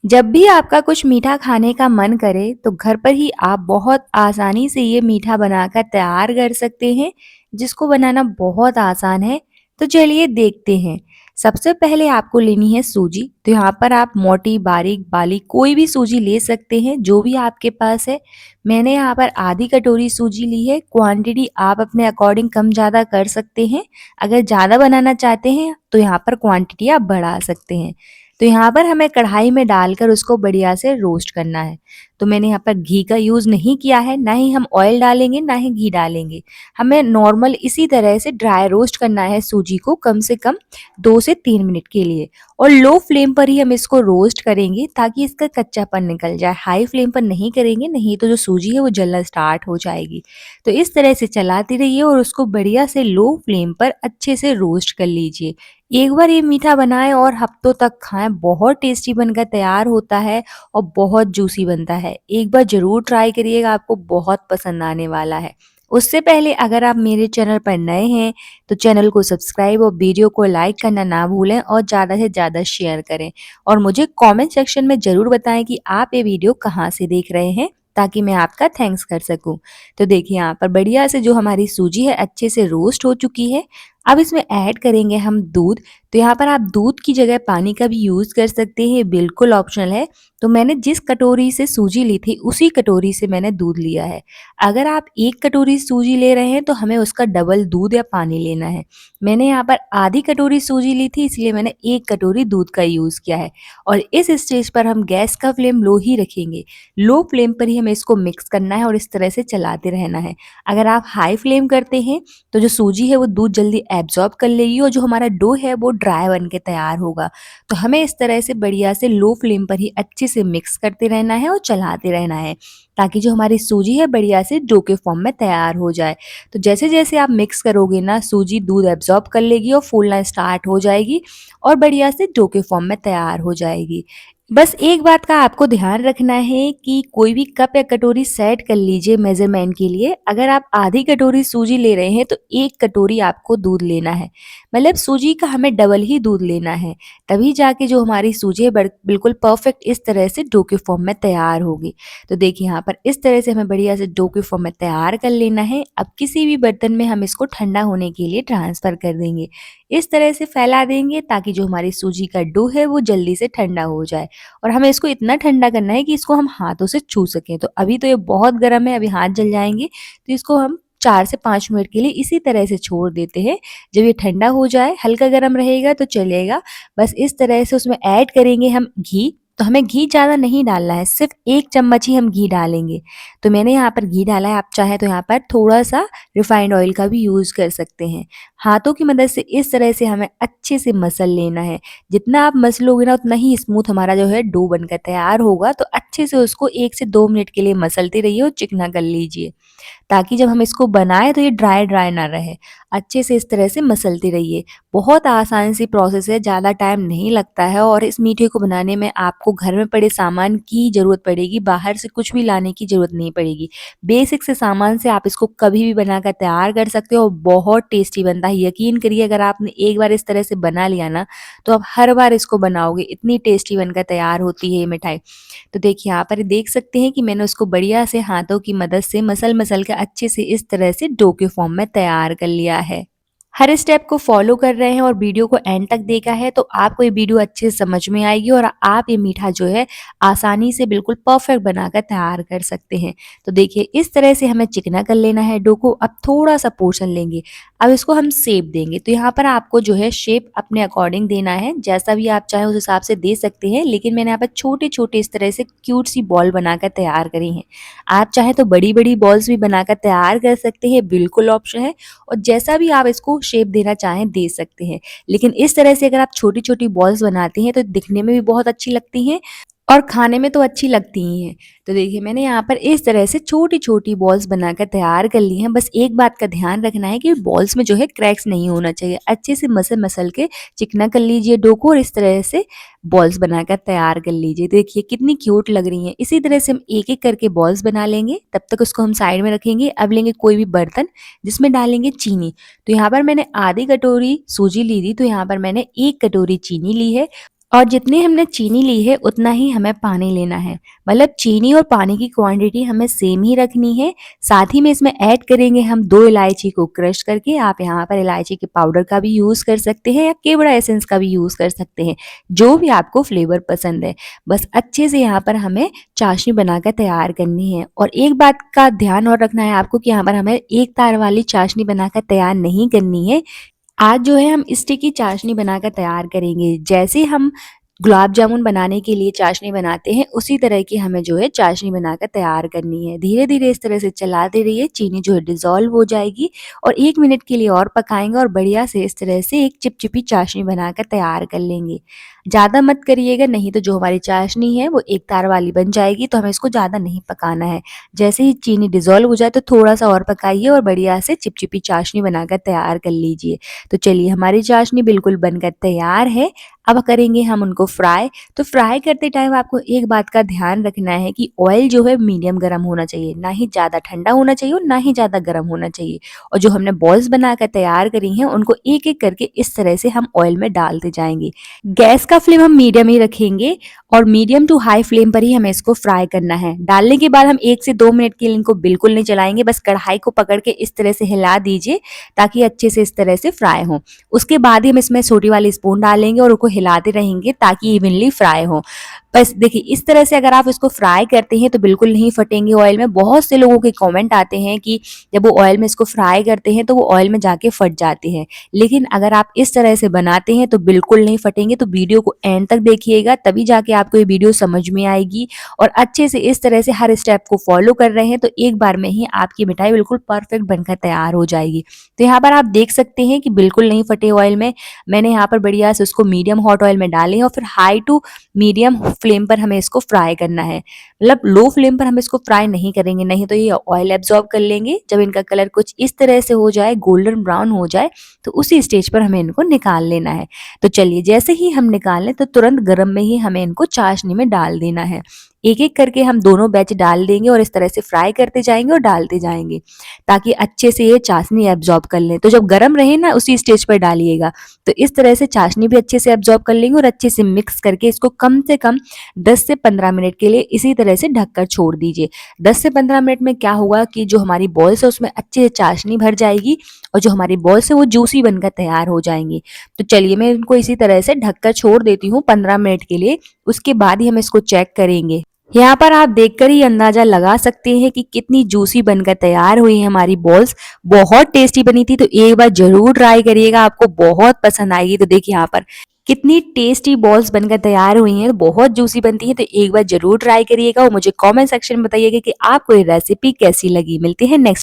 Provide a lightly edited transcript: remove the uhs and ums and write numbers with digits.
जब भी आपका कुछ मीठा खाने का मन करे तो घर पर ही आप बहुत आसानी से ये मीठा बनाकर तैयार कर सकते हैं, जिसको बनाना बहुत आसान है। तो चलिए देखते हैं। सबसे पहले आपको लेनी है सूजी। तो यहाँ पर आप मोटी, बारीक, बाली कोई भी सूजी ले सकते हैं, जो भी आपके पास है। मैंने यहाँ पर आधी कटोरी सूजी ली है। क्वांटिटी आप अपने अकॉर्डिंग कम ज़्यादा कर सकते हैं। अगर ज़्यादा बनाना चाहते हैं तो यहाँ पर क्वांटिटी आप बढ़ा सकते हैं। तो यहाँ पर हमें कढ़ाई में डालकर उसको बढ़िया से रोस्ट करना है। तो मैंने यहाँ पर घी का यूज़ नहीं किया है, ना ही हम ऑयल डालेंगे, ना ही घी डालेंगे। हमें नॉर्मल इसी तरह से ड्राई रोस्ट करना है सूजी को, कम से कम 2 से 3 मिनट के लिए। और लो फ्लेम पर ही हम इसको रोस्ट करेंगे ताकि इसका कच्चापन निकल जाए। हाई फ्लेम पर नहीं करेंगे, नहीं तो जो सूजी है वो जलना स्टार्ट हो जाएगी। तो इस तरह से चलाते रहिए और उसको बढ़िया से लो फ्लेम पर अच्छे से रोस्ट कर लीजिए। एक बार ये मीठा बनाएं और हफ्तों तक खाएं, बहुत टेस्टी बनकर तैयार होता है और बहुत जूसी बनता है। एक बार ज़रूर ट्राई करिएगा, आपको बहुत पसंद आने वाला है। उससे पहले अगर आप मेरे चैनल पर नए हैं तो चैनल को सब्सक्राइब और वीडियो को लाइक करना ना भूलें और ज़्यादा से ज़्यादा शेयर करें। और मुझे कमेंट सेक्शन में ज़रूर बताएं कि आप ये वीडियो कहाँ से देख रहे हैं, ताकि मैं आपका थैंक्स कर सकूं। तो देखिए यहाँ पर बढ़िया से जो हमारी सूजी है अच्छे से रोस्ट हो चुकी है। अब इसमें ऐड करेंगे हम दूध। तो यहाँ पर आप दूध की जगह पानी का भी यूज़ कर सकते हैं, बिल्कुल ऑप्शनल है। तो मैंने जिस कटोरी से सूजी ली थी उसी कटोरी से मैंने दूध लिया है। अगर आप 1 कटोरी सूजी ले रहे हैं तो हमें उसका डबल दूध या पानी लेना है। मैंने यहाँ पर आधी कटोरी सूजी ली थी, इसलिए मैंने 1 कटोरी दूध का यूज़ किया है। और इस स्टेज पर हम गैस का फ्लेम लो ही रखेंगे। लो फ्लेम पर ही हमें इसको मिक्स करना है और इस तरह से चलाते रहना है। अगर आप हाई फ्लेम करते हैं तो जो सूजी है वो दूध जल्दी एब्जॉर्ब कर लेगी और जो हमारा डो है वो ड्राई बन के तैयार होगा। तो हमें इस तरह से बढ़िया से लो फ्लेम पर ही अच्छे से मिक्स करते रहना है और चलाते रहना है, ताकि जो हमारी सूजी है बढ़िया से डो के फॉर्म में तैयार हो जाए। तो जैसे जैसे आप मिक्स करोगे ना, सूजी दूध एब्जॉर्ब कर लेगी और फूलना स्टार्ट हो जाएगी और बढ़िया से डो के फॉर्म में तैयार हो जाएगी। बस एक बात का आपको ध्यान रखना है कि कोई भी कप या कटोरी सेट कर लीजिए मेजरमेंट के लिए। अगर आप आधी कटोरी सूजी ले रहे हैं तो 1 कटोरी आपको दूध लेना है। मतलब सूजी का हमें डबल ही दूध लेना है, तभी जाके जो हमारी सूजी है बिल्कुल परफेक्ट इस तरह से डो के फॉर्म में तैयार होगी। तो देखिए यहाँ पर इस तरह से हमें बढ़िया से डो के फॉर्म में तैयार कर लेना है। अब किसी भी बर्तन में हम इसको ठंडा होने के लिए ट्रांसफ़र कर देंगे। इस तरह से फैला देंगे ताकि जो हमारी सूजी का डो है वो जल्दी से ठंडा हो जाए। और हमें इसको इतना ठंडा करना है कि इसको हम हाथों से छू सकें। तो अभी तो ये बहुत गर्म है, अभी हाथ जल जाएँगे, तो इसको हम 4 से 5 मिनट के लिए इसी तरह से छोड़ देते हैं। जब ये ठंडा हो जाए, हल्का गरम रहेगा तो चलेगा। बस इस तरह से उसमें ऐड करेंगे हम घी। तो हमें घी ज़्यादा नहीं डालना है, सिर्फ़ 1 चम्मच ही हम घी डालेंगे। तो मैंने यहाँ पर घी डाला है, आप चाहें तो यहाँ पर थोड़ा-सा रिफाइंड ऑयल का भी यूज़ कर सकते हैं। हाथों की मदद से इस तरह से हमें अच्छे से मसल लेना है। जितना आप मसलोगे ना उतना ही स्मूथ हमारा जो है डो बनकर तैयार होगा। तो अच्छे से उसको 1 से 2 मिनट के लिए मसलते रहिए और चिकना कर लीजिए, ताकि जब हम इसको बनाएं तो ये ड्राई ड्राई ना रहे। अच्छे से इस तरह से मसलते रहिए। बहुत आसान सी प्रोसेस है, ज़्यादा टाइम नहीं लगता है और इस मीठे को बनाने में आपको घर में पड़े सामान की ज़रूरत पड़ेगी, बाहर से कुछ भी लाने की ज़रूरत नहीं पड़ेगी। बेसिक से सामान से आप इसको कभी भी बनाकर तैयार कर सकते हो और बहुत टेस्टी बनता है। यकीन करिए, अगर आपने एक बार इस तरह से बना लिया ना तो आप हर बार इसको बनाओगे, इतनी टेस्टी बनकर तैयार होती है ये मिठाई। तो देखिए यहाँ पर देख सकते हैं कि मैंने उसको बढ़िया से हाथों की मदद से मसल-मसल के अच्छे से इस तरह से डो के फॉर्म में तैयार कर लिया है। हर स्टेप को फॉलो कर रहे हैं और वीडियो को एंड तक देखा है तो आपको ये वीडियो अच्छे से समझ में आएगी और आप ये मीठा जो है आसानी से बिल्कुल परफेक्ट बनाकर तैयार कर सकते हैं। तो देखिए इस तरह से हमें चिकना कर लेना है डो को। अब थोड़ा सा पोर्शन लेंगे, अब इसको हम शेप देंगे। तो यहाँ पर आपको जो है शेप अपने अकॉर्डिंग देना है, जैसा भी आप चाहें उस हिसाब से दे सकते हैं। लेकिन मैंने यहाँ पर छोटे-छोटे इस तरह से क्यूट सी बॉल बनाकर तैयार करी हैं। आप चाहें तो बड़ी-बड़ी बॉल्स भी बनाकर तैयार कर सकते हैं, बिल्कुल ऑप्शन है। और जैसा भी आप इसको शेप देना चाहें दे सकते हैं। लेकिन इस तरह से अगर आप छोटी-छोटी बॉल्स बनाते हैं तो दिखने में भी बहुत अच्छी लगती हैं और खाने में तो अच्छी लगती ही हैं। तो देखिए मैंने यहाँ पर इस तरह से छोटी-छोटी बॉल्स बनाकर तैयार कर ली हैं। बस एक बात का ध्यान रखना है कि बॉल्स में जो है क्रैक्स नहीं होना चाहिए। अच्छे से मसल-मसल के चिकना कर लीजिए डो को और इस तरह से बॉल्स बनाकर तैयार कर लीजिए। देखिए कितनी क्यूट लग रही हैं। इसी तरह से हम एक-एक करके बॉल्स बना लेंगे, तब तक उसको हम साइड में रखेंगे। अब लेंगे कोई भी बर्तन जिसमें डालेंगे चीनी। तो यहाँ पर मैंने आधी कटोरी सूजी ली थी, तो यहाँ पर मैंने 1 कटोरी चीनी ली है। और जितनी हमने चीनी ली है उतना ही हमें पानी लेना है। मतलब चीनी और पानी की क्वांटिटी हमें सेम ही रखनी है। साथ ही में इसमें ऐड करेंगे हम 2 इलायची को क्रश करके। आप यहाँ पर इलायची के पाउडर का भी यूज़ कर सकते हैं या केवड़ा एसेंस का भी यूज़ कर सकते हैं, जो भी आपको फ्लेवर पसंद है। बस अच्छे से यहाँ पर हमें चाशनी बनाकर तैयार करनी है। और एक बात का ध्यान और रखना है आपको कि यहाँ पर हमें एक तार वाली चाशनी बनाकर तैयार नहीं करनी है। आज जो है हम स्टिक की चाशनी बनाकर तैयार करेंगे। जैसे हम गुलाब जामुन बनाने के लिए चाशनी बनाते हैं, उसी तरह की हमें जो है चाशनी बनाकर तैयार करनी है। धीरे-धीरे इस तरह से चलाते रहिए, चीनी जो है डिज़ोल्व हो जाएगी और 1 मिनट के लिए और पकाएँगे और बढ़िया से इस तरह से एक चिपचिपी चाशनी बनाकर तैयार कर लेंगे। ज़्यादा मत करिएगा, नहीं तो जो हमारी चाशनी है वो एक तार वाली बन जाएगी, तो हमें इसको ज़्यादा नहीं पकाना है। जैसे ही चीनी डिज़ोल्व हो जाए तो थोड़ा-सा और पकाइए और बढ़िया से चिपचिपी चाशनी बनाकर तैयार कर लीजिए। तो चलिए हमारी चाशनी बिल्कुल बनकर तैयार है। अब करेंगे हम उनको फ्राई। तो फ्राई करते टाइम आपको एक बात का ध्यान रखना है कि ऑयल जो है मीडियम गर्म होना चाहिए, ना ही ज़्यादा ठंडा होना चाहिए और ना ही ज़्यादा गर्म होना चाहिए। और जो हमने बॉल्स बनाकर तैयार करी हैं उनको एक-एक करके इस तरह से हम ऑयल में डालते जाएँगे। गैस का फ्लेम हम मीडियम ही रखेंगे और मीडियम टू हाई फ्लेम पर ही हमें इसको फ्राई करना है। डालने के बाद हम 1 से 2 मिनट के लिए इनको बिल्कुल नहीं चलाएँगे, बस कढ़ाई को पकड़ के इस तरह से हिला दीजिए ताकि अच्छे से इस तरह से फ्राई हो। उसके बाद ही हम इसमें छोटी वाली स्पून डालेंगे और उसको हिलाते रहेंगे ताकि इवनली फ्राई हो। बस देखिए इस तरह से अगर आप इसको फ्राई करते हैं तो बिल्कुल नहीं फटेंगे ऑयल में। बहुत से लोगों के कमेंट आते हैं कि जब वो ऑयल में इसको फ्राई करते हैं तो वो ऑयल में जाके फट जाते हैं। लेकिन अगर आप इस तरह से बनाते हैं तो बिल्कुल नहीं फटेंगे। तो वीडियो को एंड तक देखिएगा, तभी जाके आपको ये वीडियो समझ में आएगी। और अच्छे से इस तरह से हर स्टेप को फॉलो कर रहे हैं तो एक बार में ही आपकी मिठाई बिल्कुल परफेक्ट बनकर तैयार हो जाएगी। तो यहाँ पर आप देख सकते हैं कि बिल्कुल नहीं फटे ऑयल में। मैंने यहाँ पर बढ़िया से उसको मीडियम हॉट ऑयल में डाले और फिर हाई टू मीडियम फ्लेम पर हमें इसको फ्राई करना है। मतलब लो फ्लेम पर हम इसको फ्राई नहीं करेंगे, नहीं तो ये ऑयल एब्जॉर्ब कर लेंगे। जब इनका कलर कुछ इस तरह से हो जाए, गोल्डन ब्राउन हो जाए, तो उसी स्टेज पर हमें इनको निकाल लेना है। तो चलिए जैसे ही हम निकाल लें तो तुरंत गर्म में ही हमें इनको चाशनी में डाल देना है। एक-एक करके हम दोनों बैच डाल देंगे और इस तरह से फ्राई करते जाएँगे और डालते जाएँगे, ताकि अच्छे से ये चाशनी एब्जॉर्ब कर लें। तो जब गरम रहे ना उसी स्टेज पर डालिएगा, तो इस तरह से चाशनी भी अच्छे से एब्जॉर्ब कर लेंगे और अच्छे से मिक्स करके इसको कम से कम 10 से 15 मिनट के लिए इसी तरह से ढककर छोड़ दीजिए। 10 से 15 मिनट में क्या होगा कि जो हमारी बॉल्स है उसमें अच्छे से चाशनी भर जाएगी और जो हमारी बॉल्स है वो जूसी बनकर तैयार हो जाएँगी। तो चलिए मैं इनको इसी तरह से ढककर छोड़ देती हूँ 15 मिनट के लिए, उसके बाद ही हम इसको चेक करेंगे। यहाँ पर आप देखकर ही अंदाजा लगा सकते हैं कि कितनी जूसी बनकर तैयार हुई है हमारी बॉल्स। बहुत टेस्टी बनी थी, तो एक बार जरूर ट्राई करिएगा, आपको बहुत पसंद आएगी। तो देखिए यहाँ पर कितनी टेस्टी बॉल्स बनकर तैयार हुई हैं, बहुत जूसी बनती है। तो एक बार जरूर ट्राई करिएगा और मुझे कमेंट सेक्शन में बताइएगा कि आपको ये रेसिपी कैसी लगी। मिलते हैं नेक्स्ट